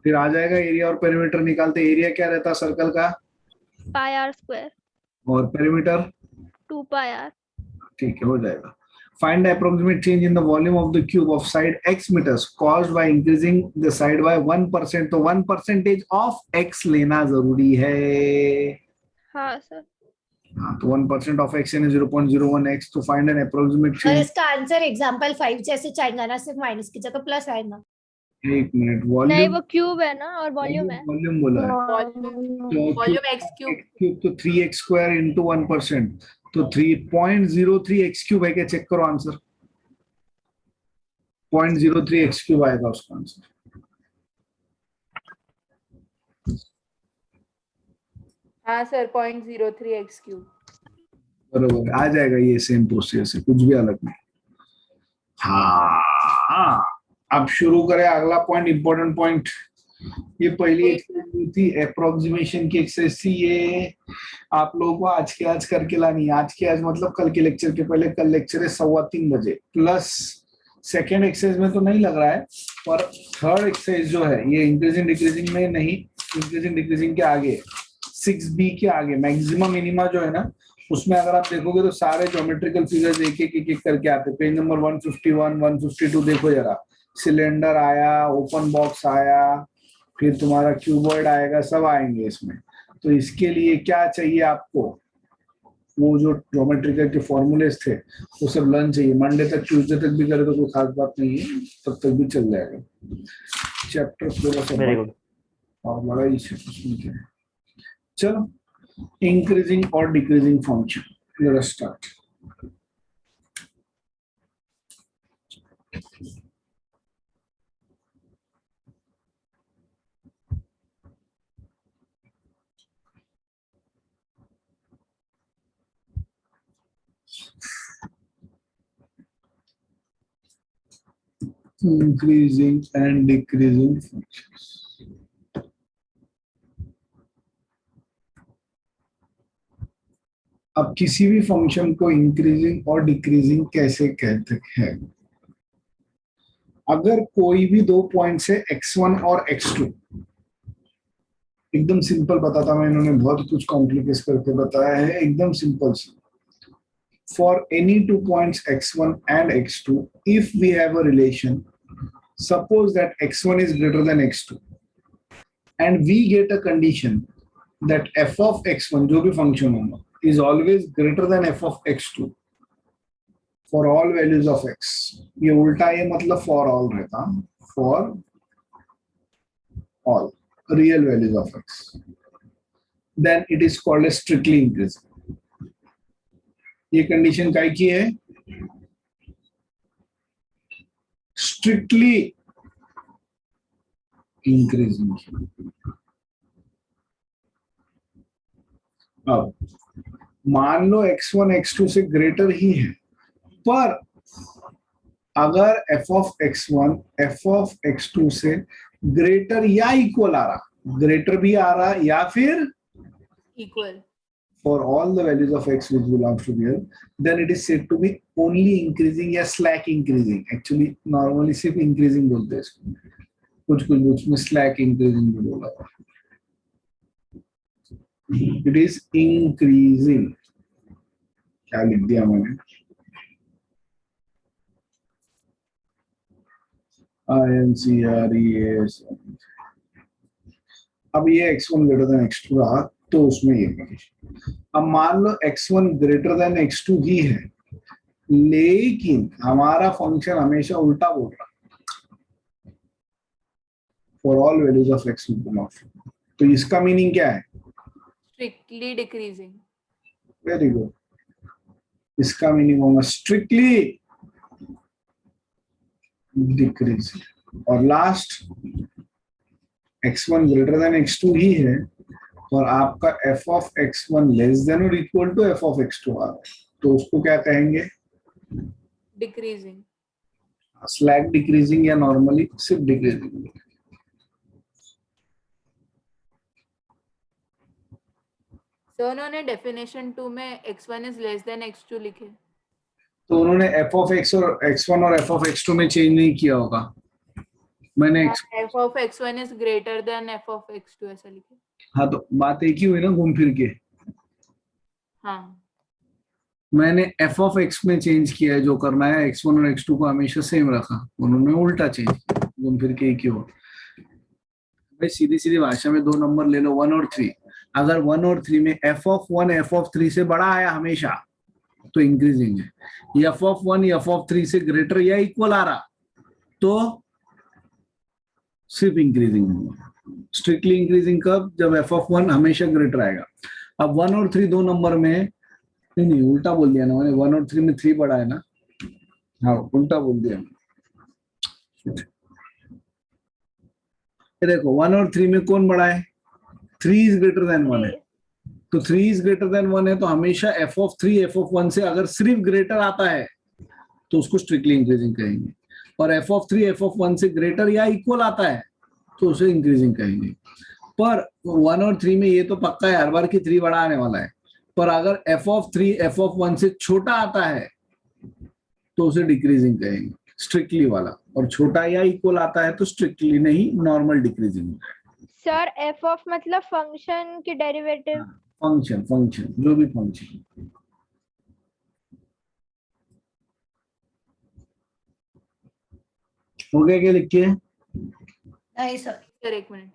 फिर आ जाएगा एरिया और पेरीमीटर निकालते। एरिया क्या रहता है सर्कल का? πr² और पेरीमीटर 2πr। ठीक है, हो जाएगा। Find the approximate change in the volume of the cube of side x meters caused by increasing the side by 1%। तो 1% of x लेना जरूरी है। हाँ सर। हाँ तो 1% of x यानी 0.01 x। तो find an approximate और change। इसका आंसर एग्जांपल 5 जैसे चाहेगा ना, सिर्फ माइनस की जगह प्लस आएगा। एक मिनट, नहीं वॉल्यूम वो क्यूब है ना और वॉल्यूम है। वॉल्यूम बोला है तो वॉल्यूम x क्यूब। क्यूब तो 3x स्क्वायर इंटू 1%, तो 3.03 x क्यूब है क्या? चेक करो आंसर, 0.03 x क्यूब आएगा उसका आंसर। हाँ सर 0.03 x क्यूब। बरोबर आ जाएगा, ये सेम प्रोसेस है, कुछ भी अलग नहीं। हाँ, अब शुरू करें अगला पॉइंट, इंपॉर्टेंट पॉइंट। ये पहली एक्सरसाइज थी, अप्रोक्सीमेशन की एक्सरसाइज थी, ये आप लोगों को आज के आज करके लानी है। आज के आज मतलब कल के लेक्चर के पहले, कल लेक्चर है 3:15 बजे, प्लस सेकेंड एक्सरसाइज में तो नहीं लग रहा है, पर थर्ड एक्सरसाइज जो है ये इंक्रीजिंग डिक्रीजिंग में नहीं, इंक्रीजिंग डिक्रीजिंग के आगे 6B के आगे मैक्सिमम मिनिमा जो है ना, उसमें अगर आप देखोगे तो सारे ज्योमेट्रिकल फिगर्स एक एक करके आते हैं। पेज नंबर 151, 152 देखो जरा, सिलेंडर आया, ओपन बॉक्स आया, फिर तुम्हारा क्यूबॉइड आएगा, सब आएंगे इसमें। तो इसके लिए क्या चाहिए आपको, वो जो ज्योमेट्रिकल के फॉर्मूलेस थे वो सब लर्न चाहिए। मंडे तक, ट्यूसडे तक भी करे तो कोई खास बात नहीं है, तब तक भी चल जाएगा। चैप्टर थोड़ा सा वेरी गुड। और बड़ा ही उसमें क्या है। चलो, इंक्रीजिंग और decreasing function, let us start. Increasing and decreasing functions. अब किसी भी फंक्शन को इंक्रीजिंग और डिक्रीजिंग कैसे कहते हैं? अगर कोई भी दो पॉइंट्स है x1 और x2, एकदम सिंपल बताता मैं, इन्होंने बहुत कुछ कॉम्प्लिकेट करके बताया है, एकदम simple C. For any 2 points x1 and x2, if we have a relation, suppose that x1 is greater than x2, and we get a condition that f of x1 जो भी फंक्शन होगा is always greater than f of x2 for all values of x. ये उल्टा, ये मतलब for all रहता, for all real values of x, then it is called a strictly increasing. ये condition काय की है? Strictly increasing. अब मान लो x1 x2 से ग्रेटर ही है, पर अगर f of x1 f of x2 से ग्रेटर या इक्वल आ रहा, ग्रेटर भी आ रहा या फिर equal, for all the values of x which belongs to real, then it is said to be only increasing या slack increasing. Actually normally सिर्फ increasing बोलते हैं इसको, कुछ बुक्स में slack increasing भी बोला है। It is increasing, क्या लिख दिया मैंने? INCREAS। अब ये x1 greater than x2 रहा, तो उसमें ये कंडीशन। अब मान लो x1 greater than x2 ही है, लेकिन हमारा फंक्शन हमेशा उल्टा बोल रहा, for all values of x which belongs to, तो इसका मीनिंग क्या है? Strictly decreasing. वेरी गुड, इसका मीनिंग होगा स्ट्रिक्टली डिक्रीजिंग। और last, x1 greater than x2 ही है और आपका f of x1 less than और equal to f of x2 आ रहा है, तो उसको क्या कहेंगे? डिक्रीजिंग। स्लैक डिक्रीजिंग या नॉर्मली सिर्फ डिक्रीजिंग। तो उन्होंने डेफिनेशन 2 में x1 is less then x2 लिखे, तो उन्होंने f of x और x1 और f of x2 में चेंज नहीं किया होगा। मैंने f of x1 is greater then f of x2 ऐसा लिखे। हाँ, तो बात एक ही हुई ना घूम फिर के। हाँ, मैंने f of x में चेंज किया है, जो करना है x1 और x2 को हमेशा सेम रखा, उन्होंने उल्टा चेंज किया, घूम फिर के एक ही हो। भाई सीधी सीधी भाषा में दो नंबर ले लो, 1 और 3। अगर 1 और 3 में f of 1 f of 3 से बड़ा आया हमेशा, तो इंक्रीजिंग है। f of 1 f of 3 से ग्रेटर या इक्वल आ रहा, तो सिर्फ इंक्रीजिंग होगा। स्ट्रिक्टली इंक्रीजिंग कब? जब एफ ऑफ 1 हमेशा ग्रेटर आएगा। अब 1 और 3 दो नंबर में, नहीं उल्टा बोल दिया ना मैंने, 1 और 3 में 3 बड़ा है ना, हाँ उल्टा बोल दिया। ये देखो 1 और 3 में कौन बड़ा है? 3 इज ग्रेटर देन 1 है, तो 3 इज ग्रेटर देन 1 है, तो हमेशा एफ ऑफ 3 एफ ऑफ 1 से अगर सिर्फ ग्रेटर आता है तो उसको स्ट्रिक्टली इंक्रीजिंग कहेंगे, और एफ ऑफ 3 एफ ऑफ 1 से ग्रेटर या इक्वल आता है तो उसे इंक्रीजिंग कहेंगे। पर 1 और 3 में ये तो पक्का है हर बार की 3 बड़ा आने वाला है, पर अगर एफ ऑफ 3 एफ ऑफ 1 से छोटा आता है तो उसे डिक्रीजिंग कहेंगे, स्ट्रिक्टली वाला, और छोटा या इक्वल आता है तो स्ट्रिक्टली नहीं, normal decreasing. Sir F of मतलब फंक्शन की डेरिवेटिव। फंक्शन, फंक्शन जो भी फंक्शन। हो गया क्या लिख के? नहीं सर। सर एक मिनट।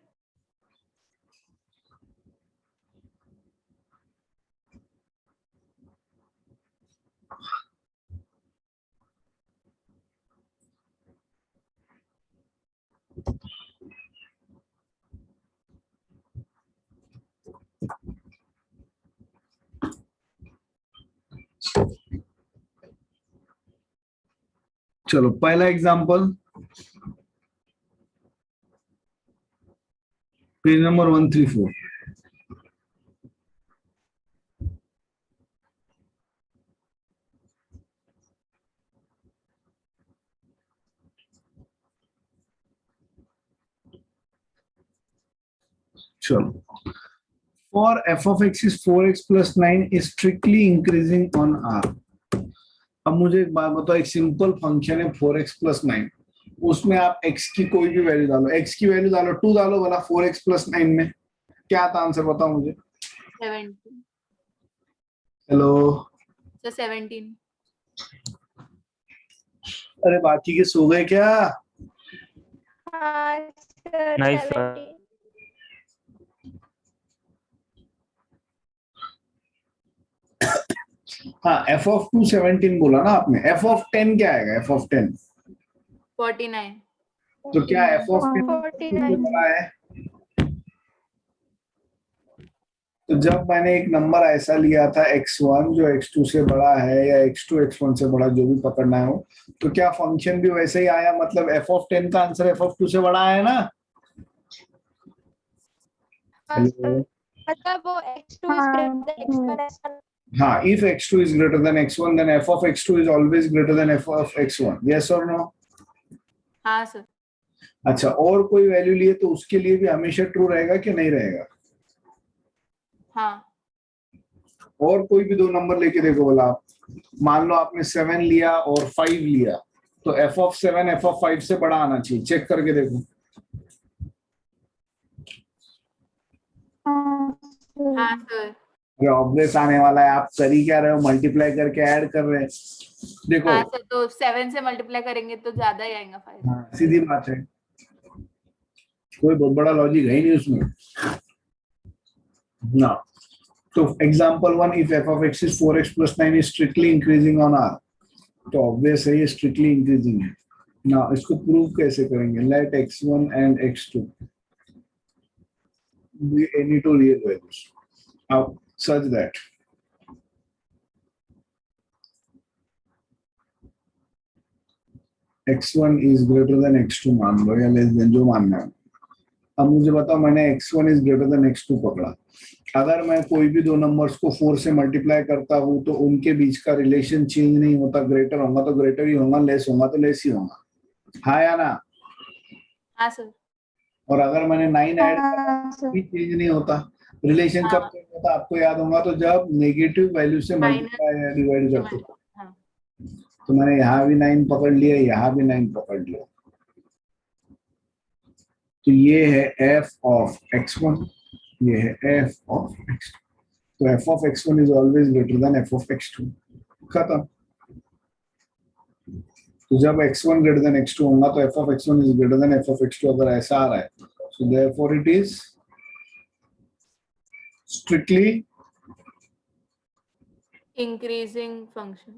चलो पहला एग्जांपल, पेज नंबर 134। चलो, for f of x is 4x plus 9 is strictly increasing on R। अब मुझे एक बात बताओ, एक सिंपल फंक्शन है 4x plus 9, उसमें आप x की कोई भी वैल्यू डालो, x की वैल्यू डालो 2 डालो, वाला 4x plus 9 में क्या आता आंसर बताओ मुझे? 17। Hello sir 17। अरे बाकी के सो गए क्या? हाँ सर नहीं 17। सर। हाँ f of 2 17 बोला ना आपने, f of 10 क्या आएगा? f of 10 49। तो क्या f of 10 49। बड़ा है? तो जब मैंने एक नंबर ऐसा लिया था x1 जो x2 से बड़ा है या x2 x1 से बड़ा, जो भी पकड़ना हो, तो क्या फंक्शन भी वैसे ही आया? मतलब f of 10 का आंसर f of 2 से बड़ा है ना? हेलो, मतलब वो x2 is greater than x1 x1। हाँ, if x2 is greater than x1 then f of x2 is always greater than f of x1, yes or no? हाँ sir. अच्छा, और कोई वैल्यू लिए तो उसके लिए भी हमेशा ट्रू रहेगा कि नहीं रहेगा? हाँ। और कोई भी दो नंबर लेके देखो, बोला आप, मान लो आपने 7 लिया और 5 लिया, तो f of 7 f of 5 से बड़ा आना चाहिए, चेक करके देखो। हाँ सर। ये ऑब्वियस आने वाला है, आप कर ही क्या रहे हो? मल्टीप्लाई करके ऐड कर रहे हैं, देखो। हाँ सर, तो 7 से मल्टीप्लाई करेंगे तो ज्यादा ही आएगा 5। हाँ, सीधी बात है, कोई बहुत बड़ा लॉजिक है ही नहीं उसमें ना। तो example 1, if f of x is 4x plus 9 is strictly increasing on R, तो ऑब्वियस है ये स्ट्रिक्टली इंक्रीजिंग है ना। इसको प्रूव कैसे करेंगे? Let x1 and x2 be any two real values such that x1 is greater than x2 मान लो, या लेस देन, जो मानना है। अब मुझे बताओ, मैंने x1 is greater than x2 पकड़ा, अगर मैं कोई भी दो नंबर्स को 4 से मल्टीप्लाई करता हूं तो उनके बीच का रिलेशन चेंज नहीं होता, ग्रेटर होगा तो ग्रेटर ही होगा, लेस होगा तो लेस ही होगा, हाँ या ना? हाँ सर। और अगर मैंने 9 ऐड किया भी चेंज नहीं होता, रिलेशन कब चेंज होता आपको याद होगा, तो जब नेगेटिव वैल्यू से मल्टीप्लाई या डिवाइड करते हो। हाँ। तो मैंने यहाँ भी 9 पकड़ लिया, यहाँ भी 9 पकड़ लिया, तो ये है f of x1, ये है f of x2, तो f of x1 is always greater than f of x2, खत्म। तो जब x1 greater than x2 होगा तो f of x1 is greater than f of x2, अगर ऐसा आ रहा है, so therefore it is strictly increasing function।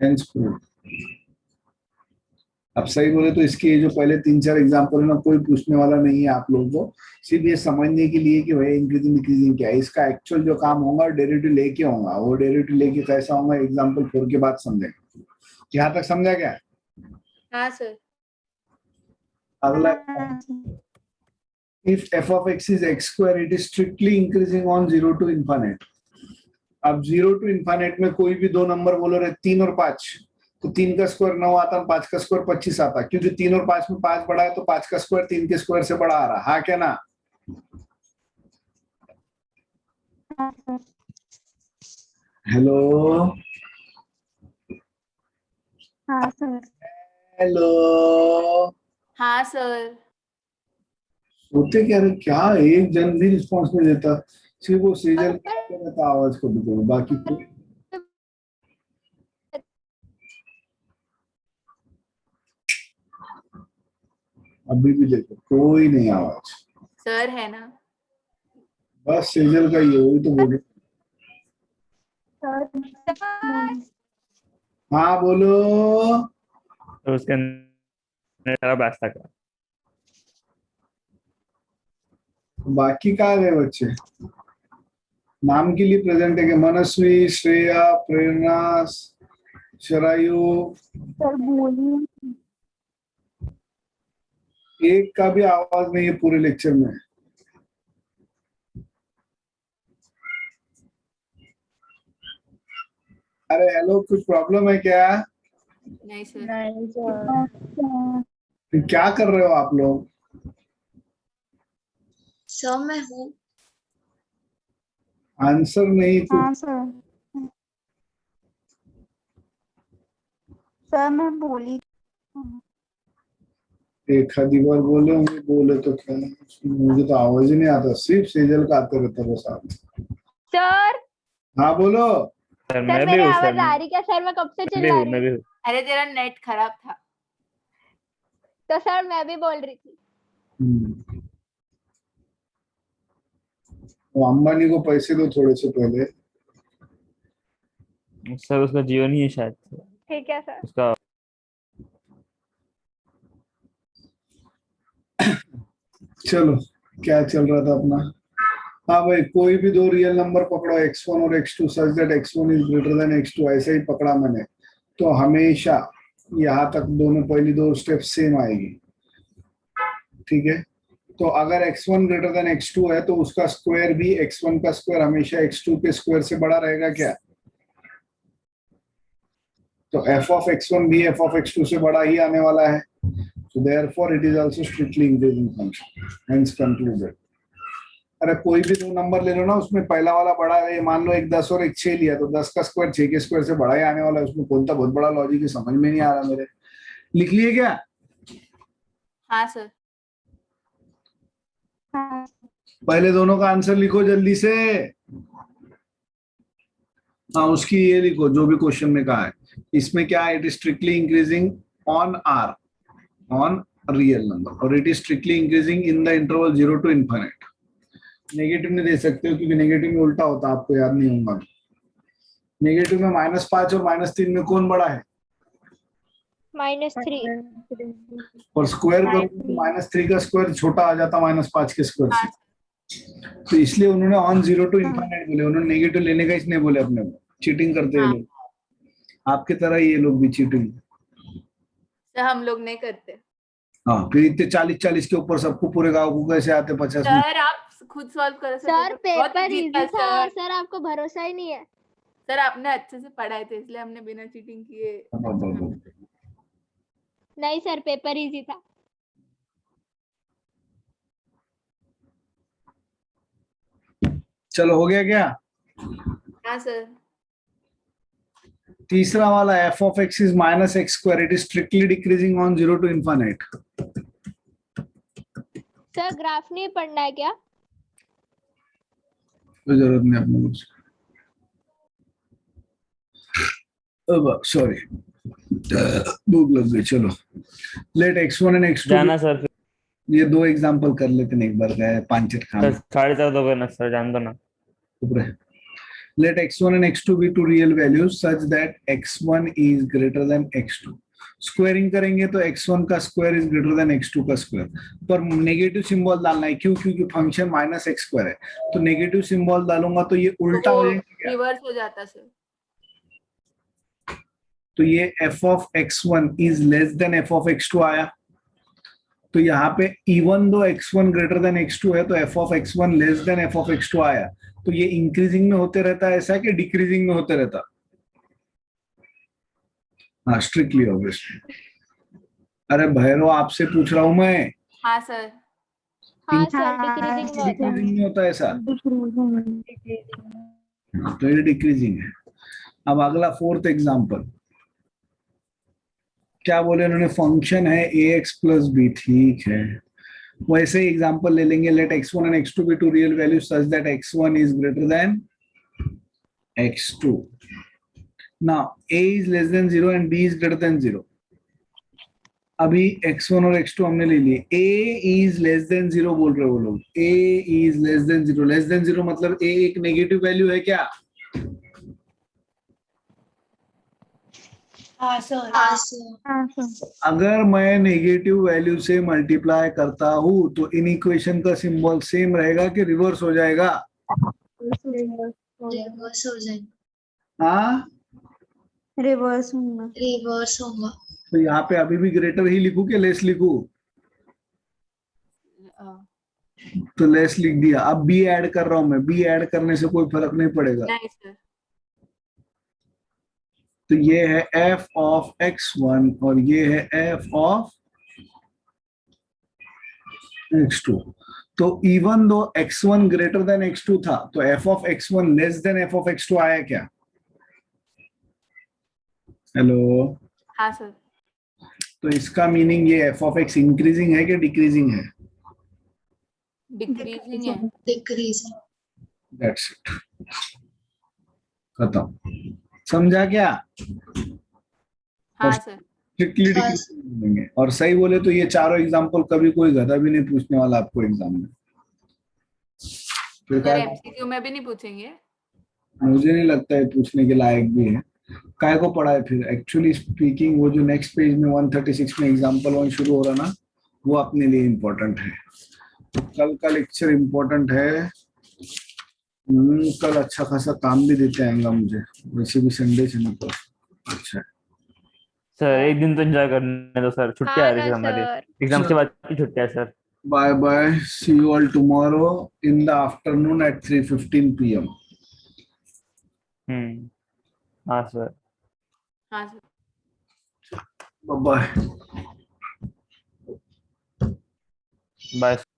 hence proved। अब सही बोले तो इसके ये जो पहले 3-4 एग्जाम्पल है ना, कोई पूछने वाला नहीं है आप लोगों को, सिर्फ ये समझने के लिए कि भाई इंक्रीजिंग डिक्रीजिंग क्या है। इसका एक्चुअल जो काम होगा डेरिवेटिव लेके होगा, वो डेरिवेटिव लेके कैसा होगा एग्जाम्पल 4 के बाद समझेंगे। यहाँ तक समझा क्या? हाँ सर। अगला, if f of x is x square, it is strictly increasing on 0 to infinite. अब 0 to infinite में कोई भी दो नंबर बोलो रहे 3 और 5, तो 3 का स्क्वायर 9 आता है, 5 का स्क्वायर 25 आता है, क्योंकि 3 और 5 में 5 बड़ा है तो 5 का स्क्वायर 3 के स्क्वायर से बड़ा आ रहा है। हाँ क्या ना? हेलो हाँ सर। हेलो, हाँ सर। होते क्या रे, क्या एक जन भी रिस्पॉन्स नहीं देता, सिर्फ वो सेजल रहता आवाज को भी, बाकी कोई अभी भी देखो कोई नहीं आवाज। सर है ना? बस सेजल का ये, वही तो बोले। हाँ बोलो। तो उसके अंदर खराब रास्ता का। बाकी कहाँ गए बच्चे? नाम के लिए प्रेजेंट है कि मनस्वी, श्रेया, प्रेरणा, शरायु, सर बोलिए। एक का भी आवाज नहीं है पूरे लेक्चर में। अरे हेलो, कुछ प्रॉब्लम है क्या? नहीं सर। नहीं सर। फिर क्या कर रहे हो आप लोग? सर मैं हूँ। आंसर नहीं कुछ। हाँ सर। सर मैं बोली। एक आधी बार बोले होंगे, बोले तो क्या, मुझे तो आवाज ही नहीं आता, सिर्फ सेजल का आते रहता बस। आप सर हाँ बोलो। सर सर मैं भी मेरी हूँ आवाज सर, आ रही क्या सर? मैं कब से मैं भी चिल्ला हूँ, रही मैं हूँ? भी हूँ। अरे तेरा नेट खराब था। तो सर मैं भी बोल रही थी। वो अंबानी को पैसे दो थोड़े से पहले। सर उसका जीवन ही है शायद ठीक है सर। उसका। चलो, क्या चल रहा था अपना? हाँ भाई, कोई भी दो रियल नंबर पकड़ो, x1 और x2 such that x1 is greater than x2, ऐसे ही पकड़ा मैंने, तो हमेशा यहाँ तक दोनों पहली दो स्टेप सेम आएगी। ठीक है, तो अगर x1 ग्रेटर देन x2 है तो उसका स्क्वायर भी x1 का स्क्वायर हमेशा x2 के स्क्वायर से बड़ा रहेगा क्या? तो f of x1 भी f of x2 से बड़ा ही आने वाला है, so therefore it is also strictly increasing function, hence concluded। अरे कोई भी दो नंबर ले लो ना, उसमें पहला वाला बड़ा है, मान लो एक 10 और एक 6 लिया, तो 10 का स्क्वायर 6 के स्क्वायर से बड़ा ही आने वाला है, उसमें कौन सा बहुत बड़ा लॉजिक है समझ में नहीं आ रहा मेरे। लिख लिए क्या? हाँ सर। हाँ पहले दोनों का आंसर लिखो जल्दी से। हाँ, उसकी ये लिखो जो भी क्वेश्चन में कहा है। इसमें क्या है? It is strictly increasing on r, on real number, और it is strictly increasing in the interval 0 to infinite। Negative नहीं दे सकते हो क्योंकि नेगेटिव में उल्टा होता है, आपको याद नहीं होगा। नेगेटिव में -5 और -3 में कौन बड़ा है? -3। और स्क्वायर करो तो -3 का स्क्वायर छोटा आ जाता -5 के स्क्वायर से। तो इसलिए उन्होंने ऑन 0 to infinite बोले, उन्होंने नेगेटिव लेने का इसलिए बोले अपने को। चीटिंग करते हैं लोग, आपके तरह ये लोग भी चीटिंग। सर हम लोग नहीं करते। हाँ, फिर इतने 40-40 के ऊपर सबको पूरे गांव को कैसे आते 50 में? सर आप खुद सॉल्व करो सर बहुत पेपर easy इजी था और सर। सर आपको भरोसा ही नहीं है। सर आपने अच्छे से पढ़ाए थे इसलिए हमने बिना चीटिंग किए। नहीं सर पेपर इजी था। चलो, हो गया क्या? हाँ सर। तीसरा वाला f of x is -x square, it is strictly decreasing on 0 to infinite। Sir graph नहीं पढ़ना है क्या? कोई जरूरत नहीं अपने को। सॉरी, भूख लग गई। चलो, लेट x1 and x2 जाना सर, ये दो एग्जांपल कर लेते हैं, एक बार गए पांचट खाना। 4:30 दोगे ना सर, जान दो ना। Let x1 and x2 be two real values such that x1 is greater than x2। Squaring करेंगे तो x1 का square is greater than x2 का स्क्वायर, पर नेगेटिव सिंबल डालना है, क्यों? क्योंकि फंक्शन माइनस एक्स स्क्वायर है, तो नेगेटिव सिंबल डालूंगा तो ये उल्टा हो जाएगा क्या? रिवर्स हो जाता सर। तो ये f of x1 is less then f of x2 आया, तो यहाँ पे even though x1 greater than x2 है तो f of x1 less then f of x2 आया, तो ये इंक्रीजिंग में होते रहता है ऐसा कि डिक्रीजिंग में होते रहता? हाँ, स्ट्रिक्टली ऑब्वियसली। अरे भैरव, आपसे पूछ रहा हूं मैं। हाँ सर। हाँ सर डिक्रीजिंग में होता है। डिक्रीजिंग में होता है ऐसा, डिक्रीजिंग तो ये डिक्रीजिंग है। अब अगला फोर्थ एग्जांपल, क्या बोले उन्होंने? फंक्शन है ax प्लस बी, ठीक है। वैसे ही एग्जांपल ले लेंगे, let x1 and x2 be two real value such that x1 is greater than x2। Now a is less than 0 and b is greater than 0। अभी x1 और x2 हमने ले लिए, a इज लेस देन 0 बोल रहे हो वो लोग, a is less than 0। Less than 0 मतलब a एक नेगेटिव वैल्यू है क्या? हाँ सर। हाँ सर। हाँ सर अगर मैं नेगेटिव वैल्यू से मल्टीप्लाई करता हूं तो इन इक्वेशन का सिंबल सेम रहेगा कि रिवर्स हो जाएगा? रिवर्स हो जाएगा। हाँ, रिवर्स होगा। रिवर्स होगा। तो यहाँ पे अभी भी ग्रेटर ही लिखूं कि लेस लिखूं? तो लेस लिख दिया। अब b ऐड कर रहा हूं मैं, b ऐड करने से कोई फर्क नहीं पड़ेगा। नहीं सर। तो ये है f ऑफ x1 और ये है f ऑफ x2। तो even though x1 greater than x2 था तो f of x1 less then f of x2 आया क्या? हेलो, हाँ सर। तो इसका मीनिंग ये f ऑफ x इंक्रीजिंग है कि डिक्रीजिंग है? डिक्रीजिंग है। डिक्रीजिंग। दैट्स इट, खत्म। समझा क्या? हाँ सर। Strictly decreasing. और सही बोले तो ये चारों एग्जांपल कभी कोई गधा भी नहीं पूछने वाला आपको एग्जाम में। फिर सर काय- एमसीक्यू में भी नहीं पूछेंगे? मुझे नहीं लगता है पूछने के लायक भी है। काय को पढ़ा है फिर? एक्चुअली स्पीकिंग, वो जो नेक्स्ट पेज में 136 में एग्जांपल 1 शुरू हो रहा ना, वो अपने लिए इम्पोर्टेंट है। तो कल का लेक्चर इम्पोर्टेंट है। कल अच्छा खासा काम भी देते आएगा मुझे, वैसे भी संडे से ना तो अच्छा है। सर एक दिन तो एंजॉय करने दो सर, छुट्टी आ हाँ रही ना है हमारी, सर। एग्जाम के बाद की छुट्टी है sir. Bye bye. See you all tomorrow in the afternoon at 3:15 p.m. हाँ सर। हाँ सर। Bye bye. बाय।